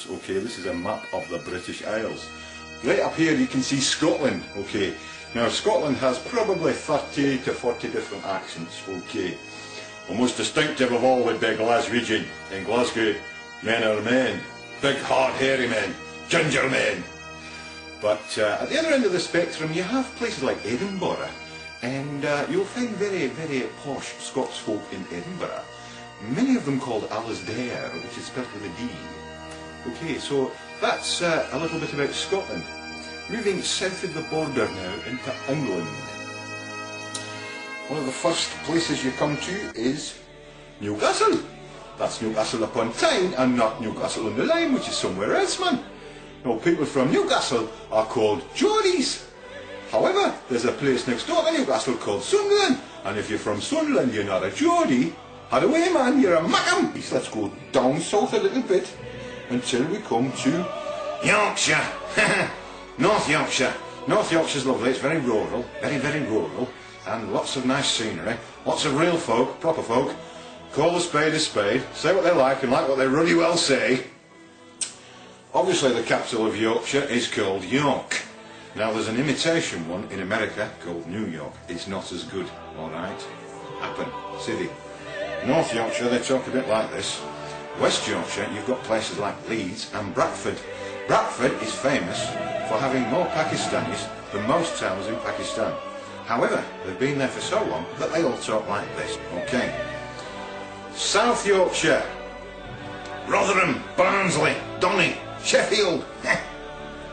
okay? This is a map of the British Isles. Right up here you can see Scotland, okay? Now Scotland has probably 30 to 40 different accents, okay? The most distinctive of all would be Glaswegian. In Glasgow, men are men. Big, hard, hairy men. Ginger men. But at the other end of the spectrum you have places like Edinburgh, and you'll find very, very posh Scots folk in Edinburgh. Many of them called Alasdair, which is spelled with a D. Okay, so that's a little bit about Scotland. Moving south of the border now into England. One of the first places you come to is Newcastle. That's Newcastle upon Tyne and not Newcastle on the Line, which is somewhere else, man. Now, people from Newcastle are called Geordies. However, there's a place next door to Newcastle called Sunderland, and if you're from Sunderland, you're not a Geordie. Had away, man, you're a Mackham. Let's go down south a little bit until we come to Yorkshire. North Yorkshire. North Yorkshire's lovely. It's very rural, very, very rural, and lots of nice scenery. Lots of real folk, proper folk. Call a spade, say what they like and like what they really well say. Obviously the capital of Yorkshire is called York. Now there's an imitation one in America called New York. It's not as good, alright? Happen, city. North Yorkshire they talk a bit like this. West Yorkshire you've got places like Leeds and Bradford. Bradford is famous for having more Pakistanis than most towns in Pakistan. However, they've been there for so long that they all talk like this. Okay. South Yorkshire. Rotherham, Barnsley, Donny, Sheffield.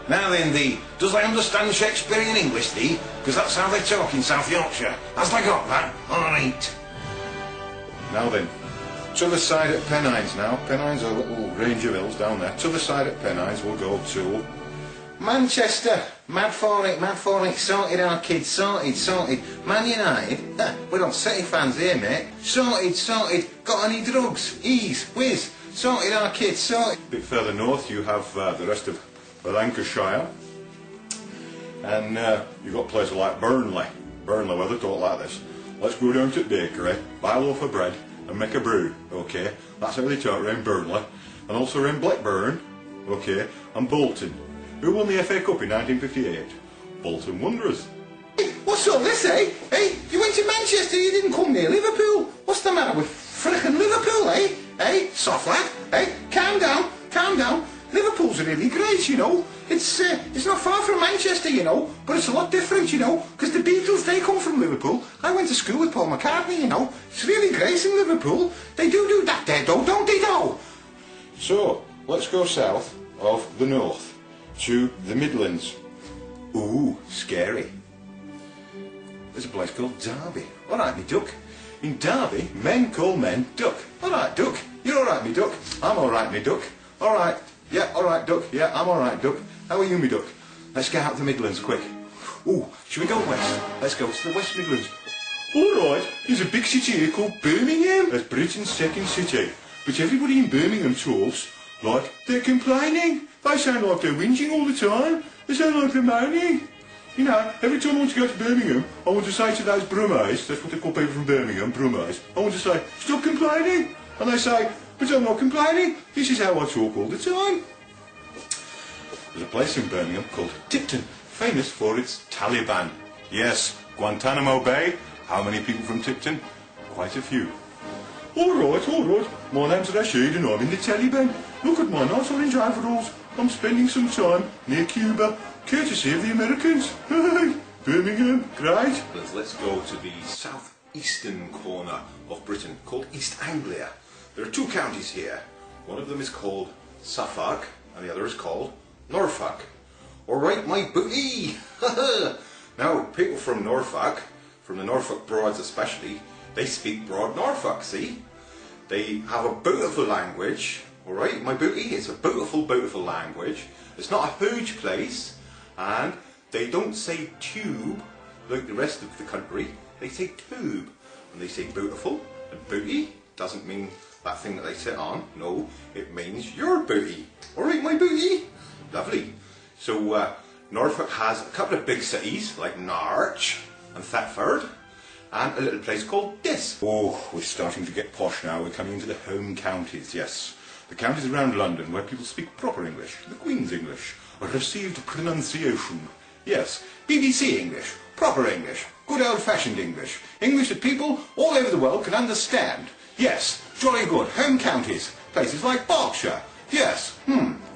Now then, thee, does they understand Shakespearean English, thee? Because that's how they talk in South Yorkshire. Has they got that? Alright. Now then, to the side at Pennines now. Pennines are a little range of hills down there. To the side at Pennines we'll go to Manchester. Mad for it, sorted our kids, sorted. Man United, we're not City fans here, mate. Sorted, got any drugs? Ease, whiz, sorted our kids, sorted. A bit further north you have the rest of Lancashire. And you've got places like Burnley, where they talk like this. Let's go down to the bakery, buy a loaf of bread and make a brew, okay? That's how they talk around Burnley. And also around Blackburn, okay, and Bolton. Who won the FA Cup in 1958? Bolton Wanderers. Hey, what's all this, eh? Hey, you went to Manchester, you didn't come near Liverpool. What's the matter with frickin' Liverpool, eh? Hey, soft lad, hey, calm down. Liverpool's really great, you know. It's not far from Manchester, you know, but it's a lot different, you know, because the Beatles, they come from Liverpool. I went to school with Paul McCartney, you know. It's really great in Liverpool. They do that there, though, don't they, though? So, let's go south of the north to the Midlands. Ooh, scary. There's a place called Derby. Alright, me duck. In Derby, men call men duck. Alright, duck. You're alright, me duck. I'm alright, me duck. Alright. Yeah, alright, duck. Yeah, I'm alright, duck. How are you, me duck? Let's get out of the Midlands, quick. Ooh, should we go west? Let's go to the West Midlands. Alright, there's a big city here called Birmingham. It's Britain's second city. But everybody in Birmingham talks like they're complaining. They sound like they're whinging all the time. They sound like they're moaning. You know, every time I want to go to Birmingham, I want to say to those brummies, that's what they call people from Birmingham, brummies, I want to say, stop complaining. And they say, but I'm not complaining. This is how I talk all the time. There's a place in Birmingham called Tipton, famous for its Taliban. Yes, Guantanamo Bay. How many people from Tipton? Quite a few. Alright. My name's Rashid and I'm in the Taliban. Look at my nice orange overalls. I'm spending some time near Cuba, courtesy of the Americans. Birmingham, great. Let's go to the southeastern corner of Britain, called East Anglia. There are two counties here. One of them is called Suffolk, and the other is called Norfolk. Alright, my booty! Now, people from Norfolk, from the Norfolk Broads especially, they speak Broad Norfolk, see? They have a beautiful language. Alright, my booty, it's a beautiful, beautiful language. It's not a huge place, and they don't say tube like the rest of the country. They say tube, and they say beautiful, and booty doesn't mean that thing that they sit on. No, it means your booty. Alright, my booty. Lovely. So, Norfolk has a couple of big cities, like Norwich and Thetford, and a little place called Diss. Oh, we're starting to get posh now. We're coming into the home counties, yes. The counties around London where people speak proper English, the Queen's English, a received pronunciation. Yes, BBC English, proper English, good old-fashioned English, English that people all over the world can understand. Yes, jolly good, home counties, places like Berkshire. Yes,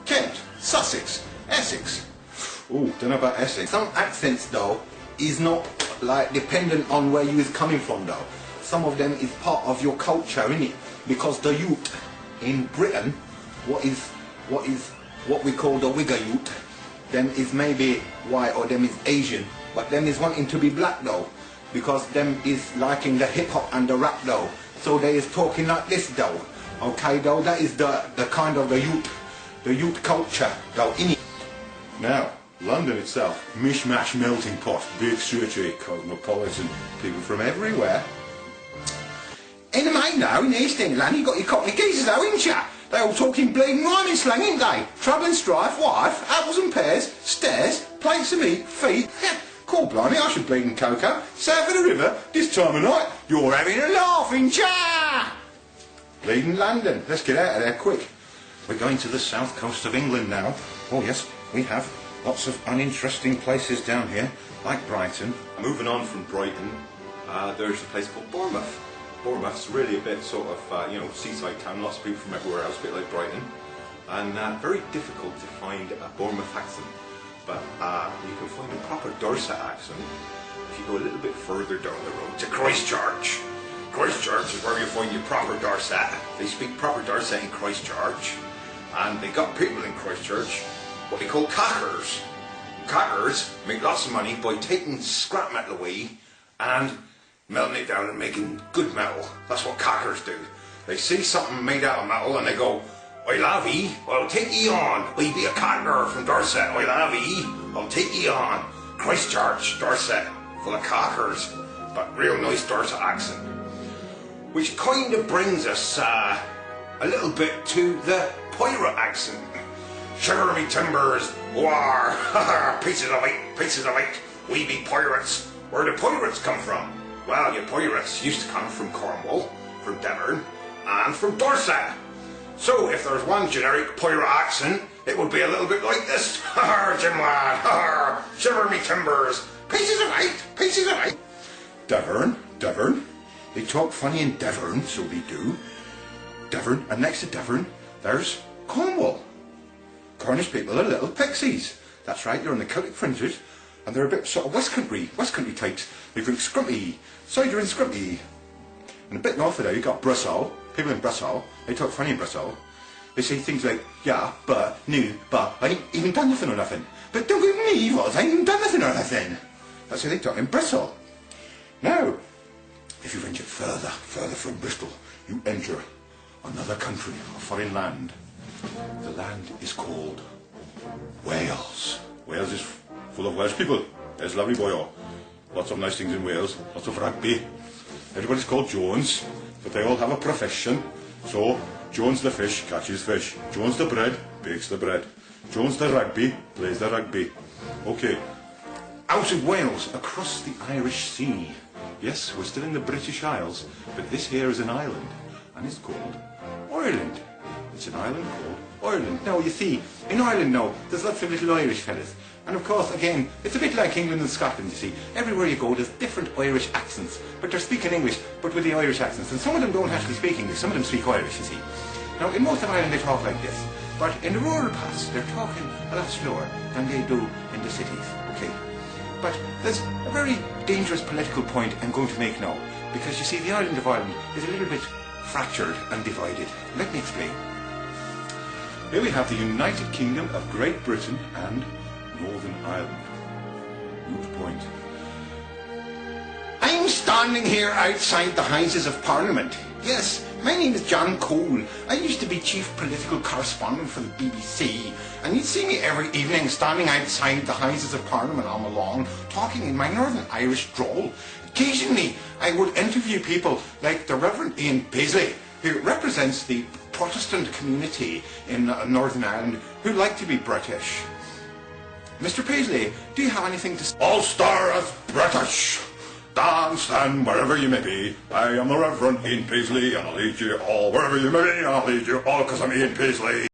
Kent, Sussex, Essex. Oh, don't know about Essex. Some accents, though, is not, like, dependent on where you is coming from, though. Some of them is part of your culture, innit? Because the youth in Britain, what we call the Wigger youth, them is maybe white or them is Asian, but them is wanting to be black, though, because them is liking the hip-hop and the rap, though. So they is talking like this, though. Okay, though, that is the kind of the youth culture, though, innit? Now, London itself, mishmash melting pot, big city, cosmopolitan, people from everywhere. In the main now, in East England, you got your Cockney geezers though, ain't ya? They all talking bleeding rhyming slang, ain't they? Trouble and strife, wife, apples and pears, stairs, plates of meat, feet. Cool blimey, I should bleed in cocoa. South of the river, this time of night, you're having a laugh, ain't ya? Bleeding London, let's get out of there quick. We're going to the south coast of England now. Oh yes, we have lots of uninteresting places down here, like Brighton. Moving on from Brighton, there's a place called Bournemouth. Bournemouth's really a bit sort of, seaside town, lots of people from everywhere else, a bit like Brighton. And very difficult to find a Bournemouth accent. But you can find a proper Dorset accent if you go a little bit further down the road to Christchurch. Christchurch is where you find your proper Dorset. They speak proper Dorset in Christchurch. And they got people in Christchurch what they call cackers. Cackers make lots of money by taking scrap metal away and melting it down and making good metal. That's what cackers do. They see something made out of metal and they go, "Oi lavvy, I'll take ye on. I be a cacker from Dorset. Oi lavvy, I'll take ye on." Christchurch, Dorset, full of cackers, but real nice Dorset accent. Which kind of brings us a little bit to the pirate accent. "Shiver me timbers, war, pieces of eight, we be pirates." Where do pirates come from? Well, your pirates used to come from Cornwall, from Devon, and from Dorset. So, if there's one generic pirate accent, it would be a little bit like this. "Har, Jim lad, har, shiver me timbers, pieces of eight. Devon. They talk funny in Devon, so they do. Devon, and next to Devon, there's Cornwall. Cornish people are little pixies. That's right, they're on the Celtic fringes, and they're a bit sort of West Country types. They drink scrumpy, cider and scrumpy. And a bit north of there, you got Brussels. People in Brussels, they talk funny in Brussels. They say things like, "Yeah, but, no, but, I ain't even done nothing or nothing. But don't give me evils, I ain't even done nothing or nothing." That's how they talk in Brussels. Now, if you venture further from Bristol, you enter another country, a foreign land. The land is called Wales. Wales is full of Welsh people. There's lovely boy. Lots of nice things in Wales. Lots of rugby. Everybody's called Jones, but they all have a profession. So, Jones the fish catches fish. Jones the bread bakes the bread. Jones the rugby plays the rugby. Okay. Out of Wales, across the Irish Sea. Yes, we're still in the British Isles, but this here is an island, and it's called Ireland. It's an island called Ireland. Now, you see, in Ireland now, there's lots of little Irish fellas. And of course, again, it's a bit like England and Scotland, you see. Everywhere you go, there's different Irish accents, but they're speaking English, but with the Irish accents. And some of them don't actually speak English, some of them speak Irish, you see. Now, in most of Ireland, they talk like this. But in the rural parts, they're talking a lot slower than they do in the cities, okay? But there's a very dangerous political point I'm going to make now. Because, you see, the island of Ireland is a little bit fractured and divided. Let me explain. Here we have the United Kingdom of Great Britain and Northern Ireland. Good point. I'm standing here outside the Houses of Parliament. Yes, my name is John Cole. I used to be chief political correspondent for the BBC, and you'd see me every evening standing outside the Houses of Parliament on the lawn, talking in my Northern Irish drawl. Occasionally, I would interview people like the Reverend Ian Paisley, who represents the Protestant community in Northern Ireland who like to be British. Mr. Paisley, do you have anything to say? Ulster is British. stand wherever you may be. I am the Reverend Ian Paisley, and I'll lead you all wherever you may be, and I'll lead you all because I'm Ian Paisley.